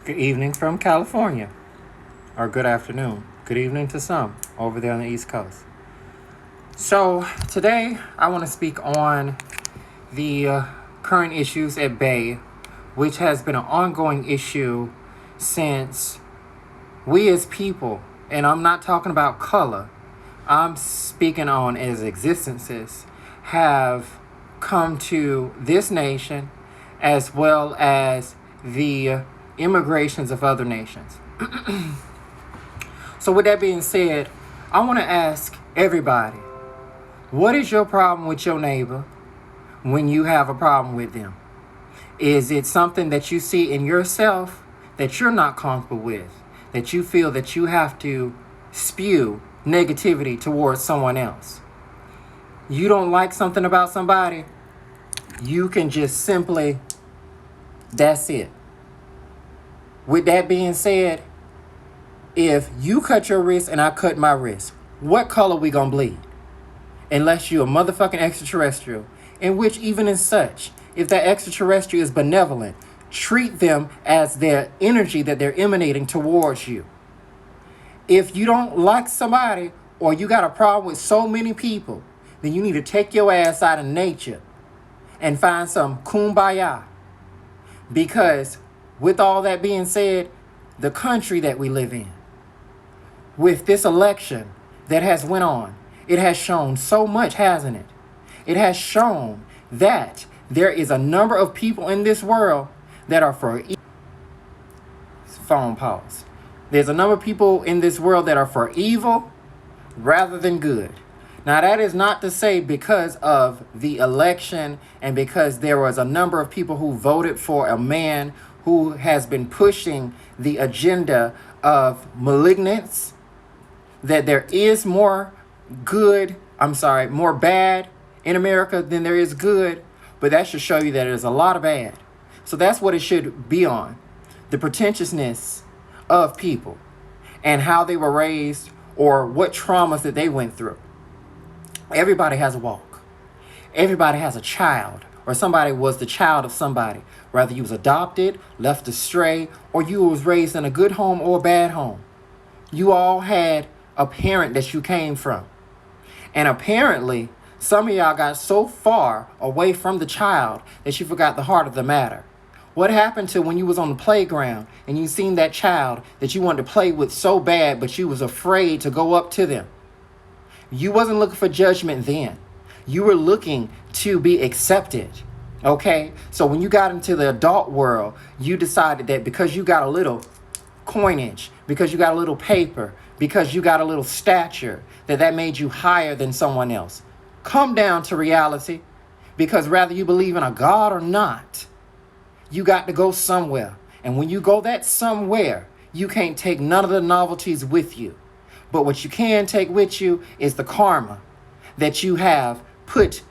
Good evening from California, or good afternoon. Good evening to some over there on the East Coast. So, today I want to speak on the current issues at bay, which has been an ongoing issue since we as people, and I'm not talking about color, I'm speaking on as existences, have come to this nation as well as the immigrations of other nations. So with that being said, I want to ask everybody, what is your problem with your neighbor when you have a problem with them? Is it something that you see in yourself that you're not comfortable with, that you feel that you have to spew negativity towards someone else? You don't like something about somebody, you can just simply, that's it. With that being said, if you cut your wrist and I cut my wrist, what color we gonna bleed? Unless you're a motherfucking extraterrestrial. In which, even in such, if that extraterrestrial is benevolent, treat them as their energy that they're emanating towards you. If you don't like somebody or you got a problem with so many people, then you need to take your ass out of nature and find some kumbaya. Because with all that being said, the country that we live in, with this election that has went on, it has shown so much, hasn't it? It has shown that there is a number of people in this world that are for phone pause. There's a number of people in this world that are for evil rather than good. Now, that is not to say because of the election and because there was a number of people who voted for a man who has been pushing the agenda of malignance, that there is more bad in America than there is good, but that should show you that there's a lot of bad. So that's what it should be on. The pretentiousness of people and how they were raised or what traumas that they went through. Everybody has a walk. Everybody has a child, or somebody was the child of somebody. Whether you was adopted, left astray, or you was raised in a good home or a bad home. You all had a parent that you came from. And apparently, some of y'all got so far away from the child that you forgot the heart of the matter. What happened to when you was on the playground and you seen that child that you wanted to play with so bad, but you was afraid to go up to them? You wasn't looking for judgment then. You were looking to be accepted. Okay? So when you got into the adult world, you decided that because you got a little coinage, because you got a little paper, because you got a little stature, that made you higher than someone else. Come down to reality, because whether you believe in a God or not, you got to go somewhere. And when you go that somewhere, you can't take none of the novelties with you. But what you can take with you is the karma that you have put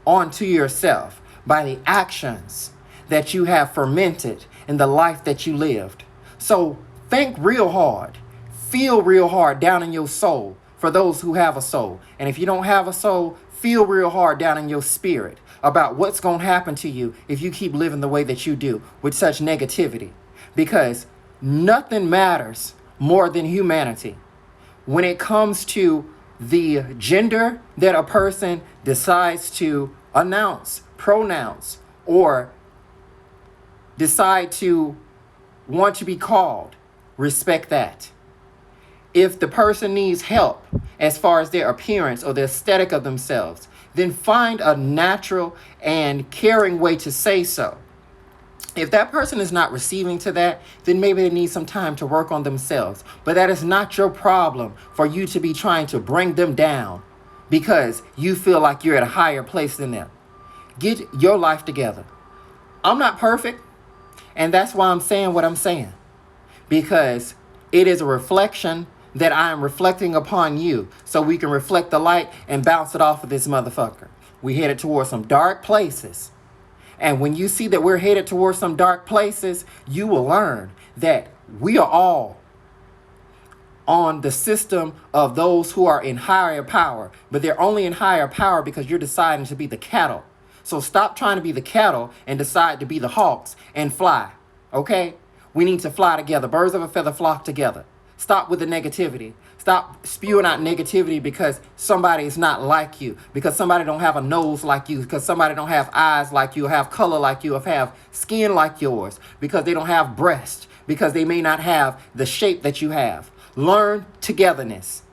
onto yourself by the actions that you have fermented in the life that you lived. So think real hard, feel real hard down in your soul for those who have a soul. And if you don't have a soul, feel real hard down in your spirit about what's going to happen to you if you keep living the way that you do with such negativity. Because nothing matters more than humanity. When it comes to the gender that a person decides to pronounce, or decide to want to be called, respect that. If the person needs help as far as their appearance or the aesthetic of themselves, then find a natural and caring way to say so. If that person is not receiving to that, then maybe they need some time to work on themselves. But that is not your problem for you to be trying to bring them down because you feel like you're at a higher place than them. Get your life together. I'm not perfect, and that's why I'm saying what I'm saying. Because it is a reflection that I am reflecting upon you so we can reflect the light and bounce it off of this motherfucker. We headed towards some dark places. And when you see that we're headed towards some dark places, you will learn that we are all on the system of those who are in higher power. But they're only in higher power because you're deciding to be the cattle. So stop trying to be the cattle and decide to be the hawks and fly. Okay? We need to fly together. Birds of a feather flock together. Stop with the negativity. Stop spewing out negativity because somebody is not like you, because somebody don't have a nose like you, because somebody don't have eyes like you, have color like you, or have skin like yours, because they don't have breasts, because they may not have the shape that you have. Learn togetherness.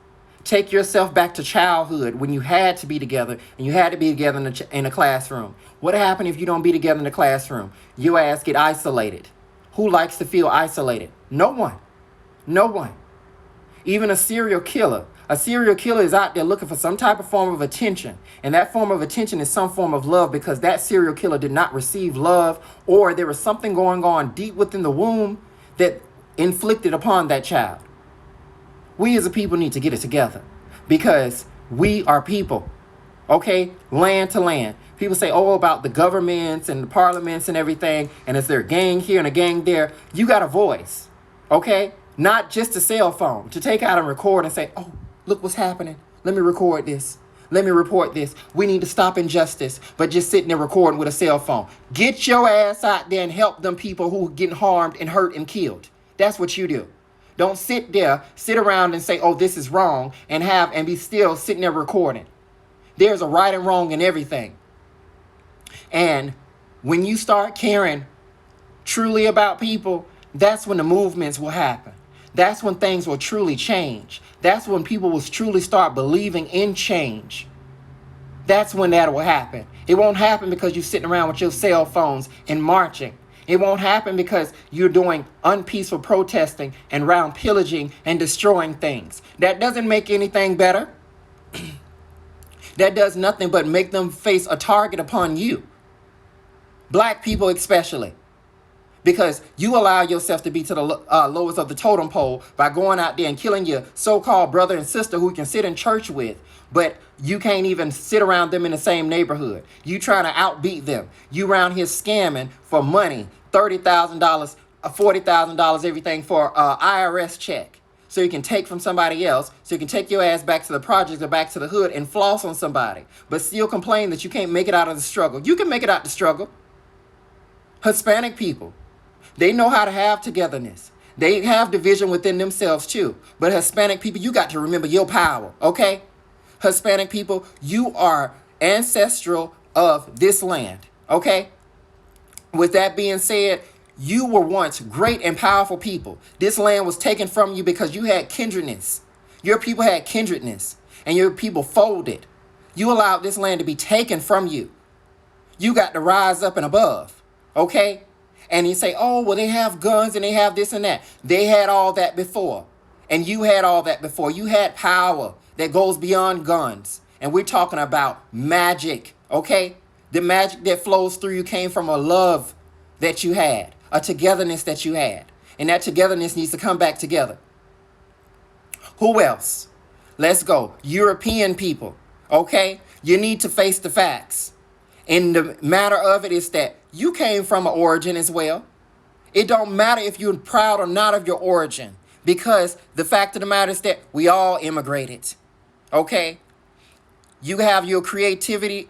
Take yourself back to childhood when you had to be together and you had to be together in a classroom. What happened if you don't be together in the classroom? Your ass get isolated. Who likes to feel isolated? No one. No one. Even a serial killer. A serial killer is out there looking for some type of form of attention. And that form of attention is some form of love, because that serial killer did not receive love, or there was something going on deep within the womb that inflicted upon that child. We as a people need to get it together, because we are people. Okay? Land to land. People say, oh, about the governments and the parliaments and everything, and is there a gang here and a gang there? You got a voice. Okay? Not just a cell phone to take out and record and say, oh, look what's happening. Let me record this. Let me report this. We need to stop injustice, but just sitting there recording with a cell phone. Get your ass out there and help them people who are getting harmed and hurt and killed. That's what you do. Don't sit around and say, oh, this is wrong, and be still sitting there recording. There's a right and wrong in everything. And when you start caring truly about people, that's when the movements will happen. That's when things will truly change. That's when people will truly start believing in change. That's when that will happen. It won't happen because you're sitting around with your cell phones and marching. It won't happen because you're doing unpeaceful protesting and round pillaging and destroying things. That doesn't make anything better. That does nothing but make them face a target upon you. Black people especially. Because you allow yourself to be to the lowest of the totem pole by going out there and killing your so-called brother and sister who you can sit in church with, but you can't even sit around them in the same neighborhood. You trying to outbeat them. You around here scamming for money, $30,000, $40,000, everything for IRS check. So you can take from somebody else, so you can take your ass back to the projects or back to the hood and floss on somebody, but still complain that you can't make it out of the struggle. You can make it out the struggle. Hispanic people, they know how to have togetherness. They have division within themselves too. But Hispanic people, you got to remember your power, okay? Hispanic people, you are ancestral of this land, okay? With that being said, you were once great and powerful people. This land was taken from you because you had kindredness. Your people had kindredness, and your people folded. You allowed this land to be taken from you. You got to rise up and above, okay? And you say, oh, well, they have guns and they have this and that. They had all that before. And you had all that before. You had power that goes beyond guns. And we're talking about magic, okay? The magic that flows through you came from a love that you had, a togetherness that you had. And that togetherness needs to come back together. Who else? Let's go. European people, okay? You need to face the facts. And the matter of it is that you came from an origin as well. It don't matter if you're proud or not of your origin, because the fact of the matter is that we all immigrated. Okay? You have your creativity,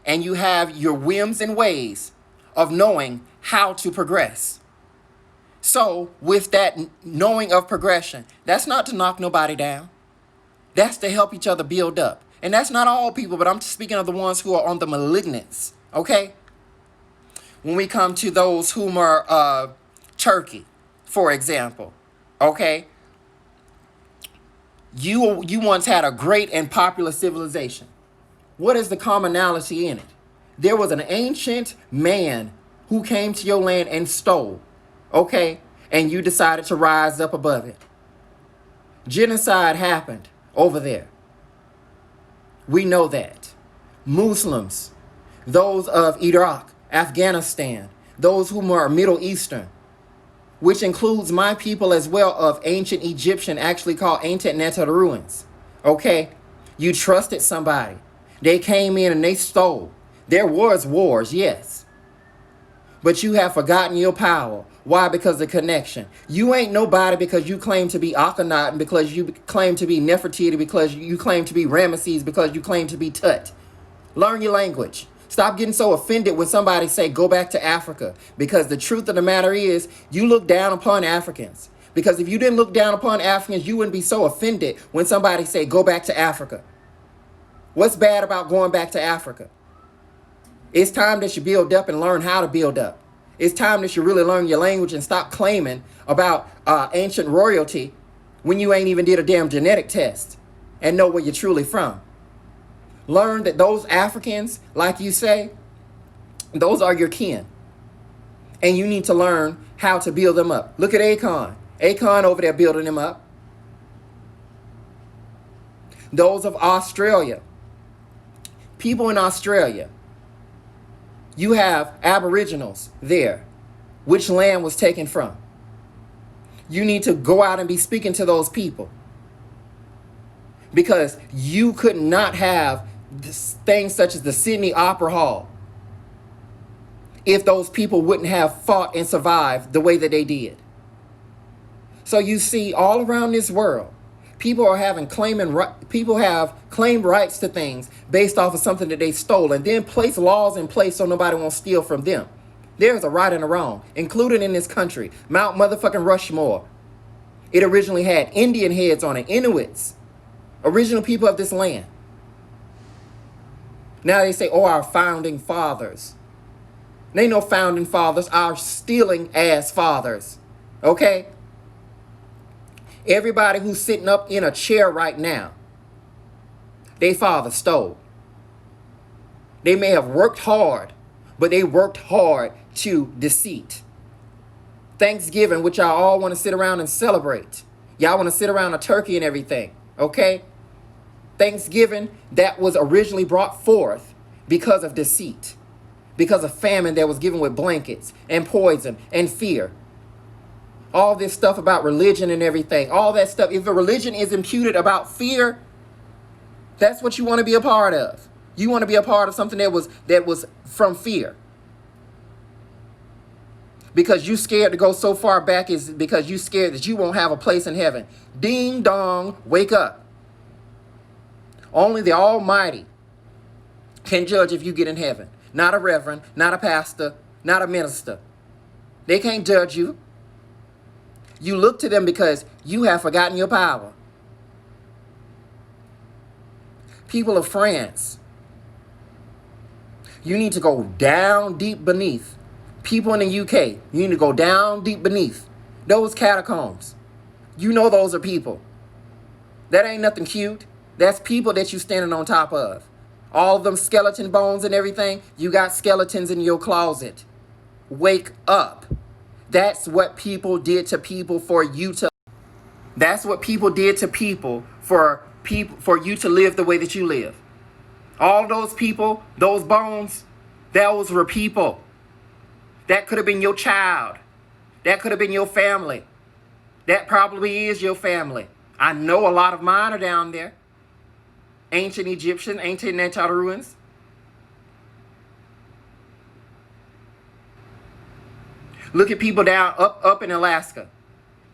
and you have your whims and ways of knowing how to progress. So with that knowing of progression, that's not to knock nobody down. That's to help each other build up. And that's not all people, but I'm speaking of the ones who are on the malignants, okay? When we come to those whom are Turkey, for example, okay? You once had a great and popular civilization. What is the commonality in it? There was an ancient man who came to your land and stole, okay? And you decided to rise up above it. Genocide happened over there. We know that. Muslims, those of Iraq, Afghanistan, those whom are Middle Eastern, which includes my people as well of ancient Egyptian, actually called ancient Netaruans. Okay? You trusted somebody. They came in and they stole. There was wars, yes. But you have forgotten your power. Why? Because of connection. You ain't nobody because you claim to be Akhenaten, because you claim to be Nefertiti, because you claim to be Ramesses, because you claim to be Tut. Learn your language. Stop getting so offended when somebody say, go back to Africa. Because the truth of the matter is, you look down upon Africans. Because if you didn't look down upon Africans, you wouldn't be so offended when somebody say, go back to Africa. What's bad about going back to Africa? It's time that you build up and learn how to build up. It's time that you really learn your language and stop claiming about ancient royalty when you ain't even did a damn genetic test and know where you're truly from. Learn that those Africans, like you say, those are your kin. And you need to learn how to build them up. Look at Akon. Akon over there building them up. Those of Australia. People in Australia. You have Aboriginals there. Which land was taken from? You need to go out and be speaking to those people. Because you could not have things such as the Sydney Opera Hall if those people wouldn't have fought and survived the way that they did. So you see all around this world, people have claimed rights to things based off of something that they stole and then place laws in place so nobody won't steal from them. There's a right and a wrong, included in this country. Mount motherfucking Rushmore. It originally had Indian heads on it, Inuits, original people of this land. Now they say, oh, our founding fathers. They know founding fathers are stealing ass fathers. Okay? Everybody who's sitting up in a chair right now, they father stole. They may have worked hard, but they worked hard to deceit. Thanksgiving, which y'all all want to sit around and celebrate. Y'all want to sit around a turkey and everything. Okay? Thanksgiving, that was originally brought forth because of deceit, because of famine that was given with blankets and poison and fear. All this stuff about religion and everything, all that stuff. If a religion is imputed about fear, that's what you want to be a part of. You want to be a part of something that was from fear. Because you scared to go so far back is because you scared that you won't have a place in heaven. Ding dong, wake up. Only the Almighty can judge if you get in heaven. Not a reverend, not a pastor, not a minister. They can't judge you. You look to them because you have forgotten your power. People of France, you need to go down deep beneath. People in the UK, you need to go down deep beneath those catacombs. You know those are people. That ain't nothing cute. That's people that you standing on top of. All of them skeleton bones and everything, you got skeletons in your closet. Wake up. That's what people did to people for you to. That's what people did to people for you to live the way that you live. All those people, those bones, those were people. That could have been your child. That could have been your family. That probably is your family. I know a lot of mine are down there. Ancient Egyptian, ancient natural ruins. Look at people down up in Alaska.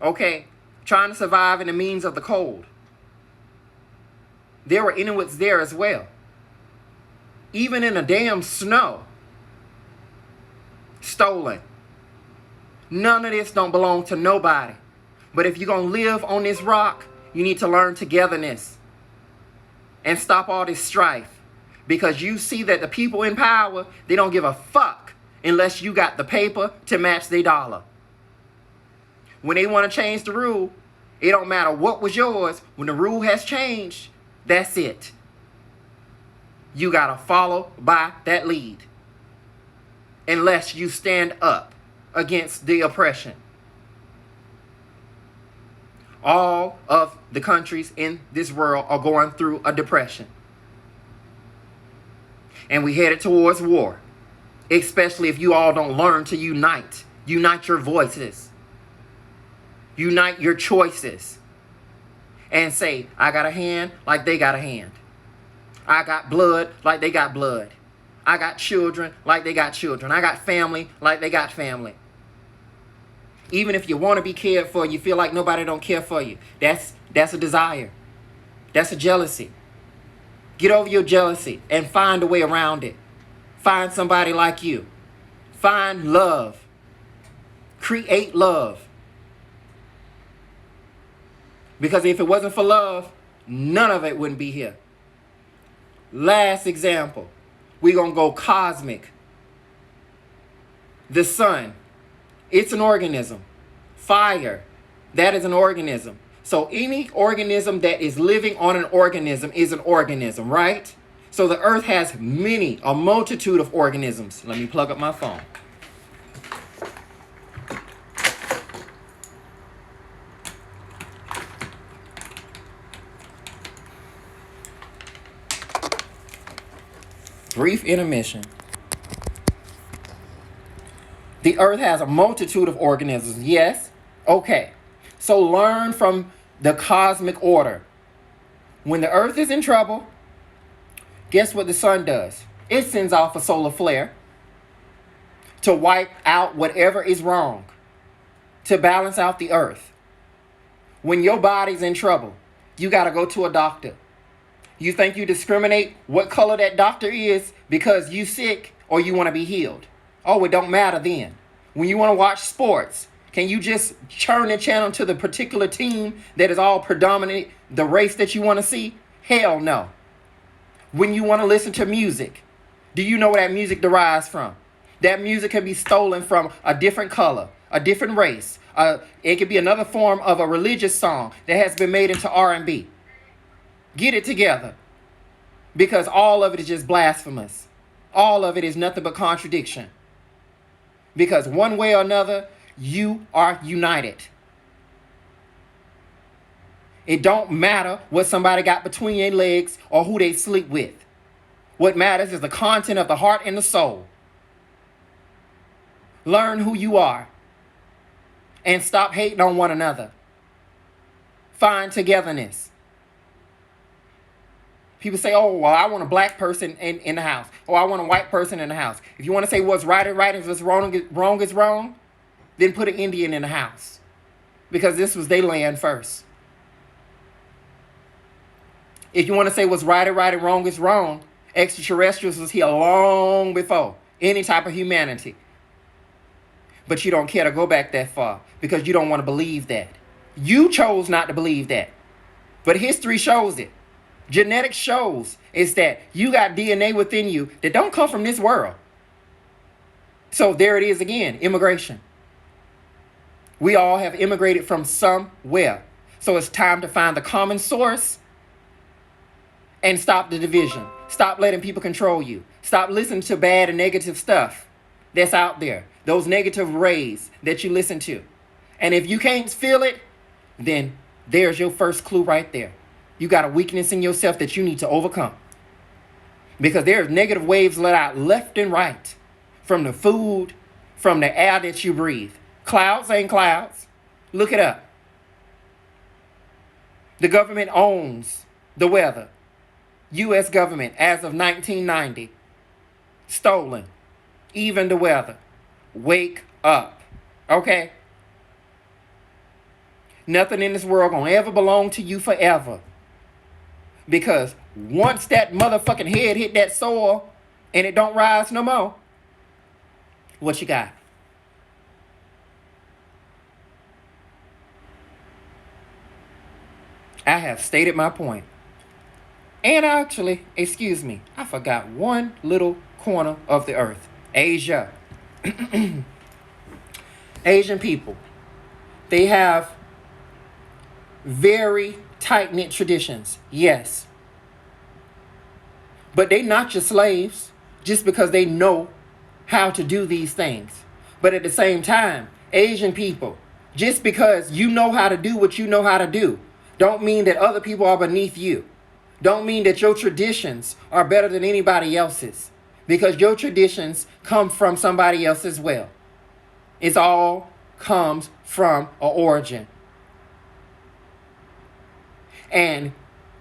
Okay, trying to survive in the means of the cold. There were Inuits there as well. Even in the damn snow. Stolen. None of this don't belong to nobody. But if you're going to live on this rock, you need to learn togetherness. And stop all this strife. Because you see that the people in power, they don't give a fuck unless you got the paper to match their dollar. When they want to change the rule, it don't matter what was yours. When the rule has changed, that's it. You got to follow by that lead. Unless you stand up against the oppression. All of the countries in this world are going through a depression. And we headed towards war. Especially if you all don't learn to unite. Unite your voices. Unite your choices. And say, I got a hand like they got a hand. I got blood like they got blood. I got children like they got children. I got family like they got family. Even if you want to be cared for, you feel like nobody don't care for you. That's a desire. That's a jealousy. Get over your jealousy and find a way around it. Find somebody like you. Find love. Create love. Because if it wasn't for love, none of it wouldn't be here. Last example. We're going to go cosmic. The sun. It's an organism. Fire. That is an organism. So any organism that is living on an organism is an organism, right? So the earth has a multitude of organisms. Let me plug up my phone. Brief intermission. The earth has a multitude of organisms. Yes? Okay. So learn from the cosmic order. When the earth is in trouble, guess what the sun does? It sends off a solar flare to wipe out whatever is wrong, to balance out the earth. When your body's in trouble, you got to go to a doctor. You think you discriminate what color that doctor is because you sick or you want to be healed? Oh, it don't matter then. When you want to watch sports, can you just turn the channel to the particular team that is all predominant, the race that you want to see? Hell no. When you want to listen to music, do you know where that music derives from? That music can be stolen from a different color, a different race. It could be another form of a religious song that has been made into R&B. Get it together. Because all of it is just blasphemous. All of it is nothing but contradiction. Because one way or another, you are united. It don't matter what somebody got between their legs or who they sleep with. What matters is the content of the heart and the soul. Learn who you are. And stop hating on one another. Find togetherness. People say, oh, well, I want a black person in the house. Or I want a white person in the house. If you want to say what's right is right and what's wrong is wrong, then put an Indian in the house. Because this was their land first. If you want to say what's right and wrong is wrong, extraterrestrials was here long before any type of humanity. But you don't care to go back that far because you don't want to believe that. You chose not to believe that. But history shows it. Genetics shows is that you got DNA within you that don't come from this world. So there it is again, immigration. We all have immigrated from somewhere. So it's time to find the common source and stop the division. Stop letting people control you. Stop listening to bad and negative stuff that's out there. Those negative rays that you listen to. And if you can't feel it, then there's your first clue right there. You got a weakness in yourself that you need to overcome. Because there's negative waves let out left and right. From the food, from the air that you breathe. Clouds ain't clouds. Look it up. The government owns the weather. U.S. government as of 1990. Stolen. Even the weather. Wake up. Okay? Nothing in this world gonna ever belong to you forever. Because once that motherfucking head hit that soil and it don't rise no more, what you got? I have stated my point. And actually, excuse me, I forgot one little corner of the earth. Asia. Asian people. They have very tight-knit traditions, yes. But they not your slaves just because they know how to do these things. But at the same time, Asian people, just because you know how to do what you know how to do, don't mean that other people are beneath you. Don't mean that your traditions are better than anybody else's. Because your traditions come from somebody else as well. It all comes from an origin. And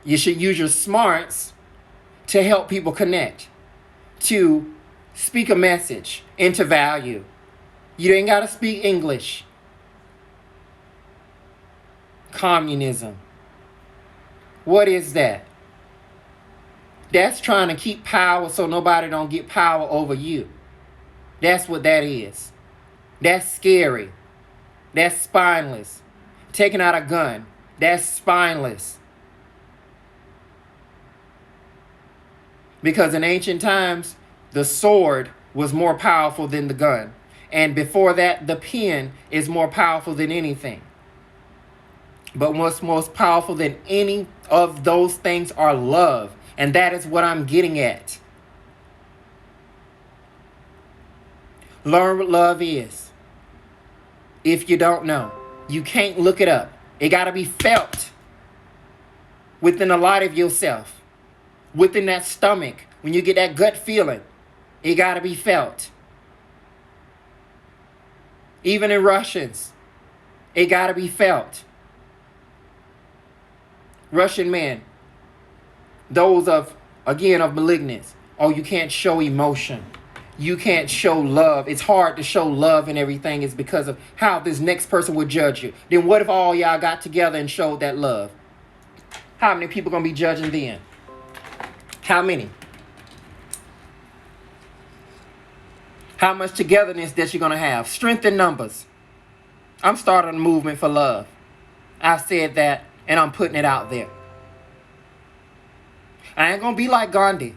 you should use your smarts to help people connect, to speak a message into value. You ain't got to speak English. Communism. What is that? That's trying to keep power so nobody don't get power over you. That's what that is. That's scary. That's spineless. Taking out a gun. That's spineless. Because in ancient times, the sword was more powerful than the gun. And before that, the pen is more powerful than anything. But what's most powerful than any of those things are love. And that is what I'm getting at. Learn what love is. If you don't know, you can't look it up. It got to be felt within the light of yourself, within that stomach. When you get that gut feeling, it got to be felt. Even in Russians, it got to be felt. Russian men, those of malignance. Oh, you can't show emotion. You can't show love. It's hard to show love and everything is because of how this next person would judge you. Then what if all y'all got together and showed that love? How many people gonna be judging then? How many? How much togetherness that you're gonna have? Strength in numbers. I'm starting a movement for love. I've said that and I'm putting it out there. I ain't gonna be like Gandhi.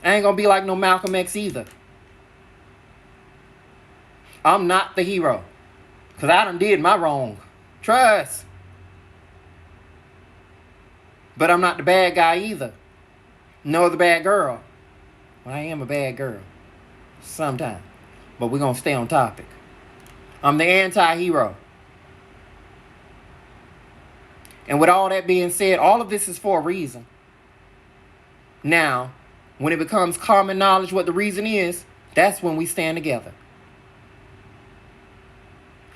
I ain't gonna be like no Malcolm X either. I'm not the hero. Because I done did my wrong. Trust. But I'm not the bad guy either. Nor the bad girl. Well, I am a bad girl. Sometimes. But we're gonna stay on topic. I'm the anti-hero. And with all that being said, all of this is for a reason. Now, when it becomes common knowledge what the reason is, that's when we stand together.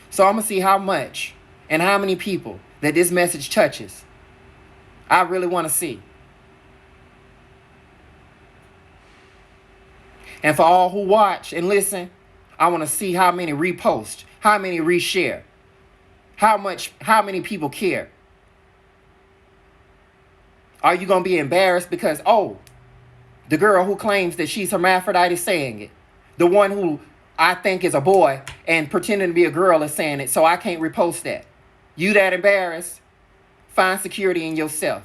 So I'm going to see how much and how many people that this message touches. I really want to see. And for all who watch and listen, I want to see how many repost, how many reshare, how many people care. Are you going to be embarrassed because, oh, the girl who claims that she's hermaphrodite is saying it. The one who I think is a boy and pretending to be a girl is saying it, so I can't repost that. You that embarrassed? Find security in yourself.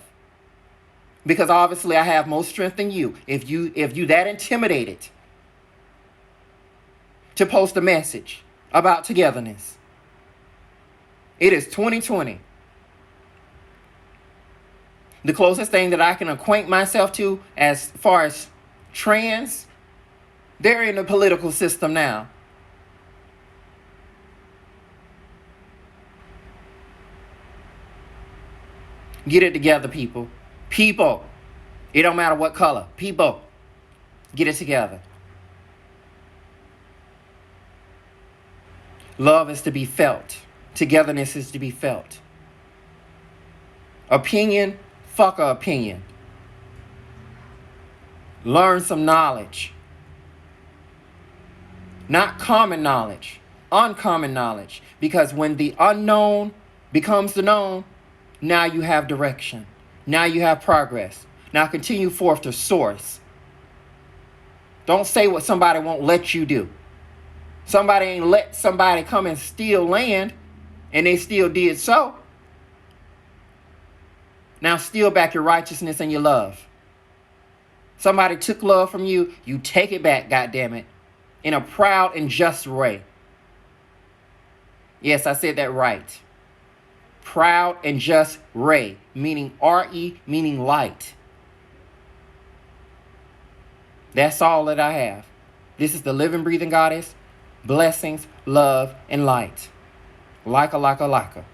Because obviously I have more strength than you. If you that intimidated to post a message about togetherness. It is 2020. The closest thing that I can acquaint myself to as far as trans, they're in the political system now. Get it together, people. People. It don't matter what color. People. Get it together. Love is to be felt. Togetherness is to be felt. Opinion. Fuck a opinion. Learn some knowledge. Not common knowledge. Uncommon knowledge. Because when the unknown becomes the known, now you have direction. Now you have progress. Now continue forth to source. Don't say what somebody won't let you do. Somebody ain't let somebody come and steal land, and they still did so. Now steal back your righteousness and your love. Somebody took love from you, you take it back, goddammit, in a proud and just way. Yes, I said that right. Proud and just ray, meaning R-E, meaning light. That's all that I have. This is the living, breathing goddess. Blessings, love, and light. Lika, lika, lika.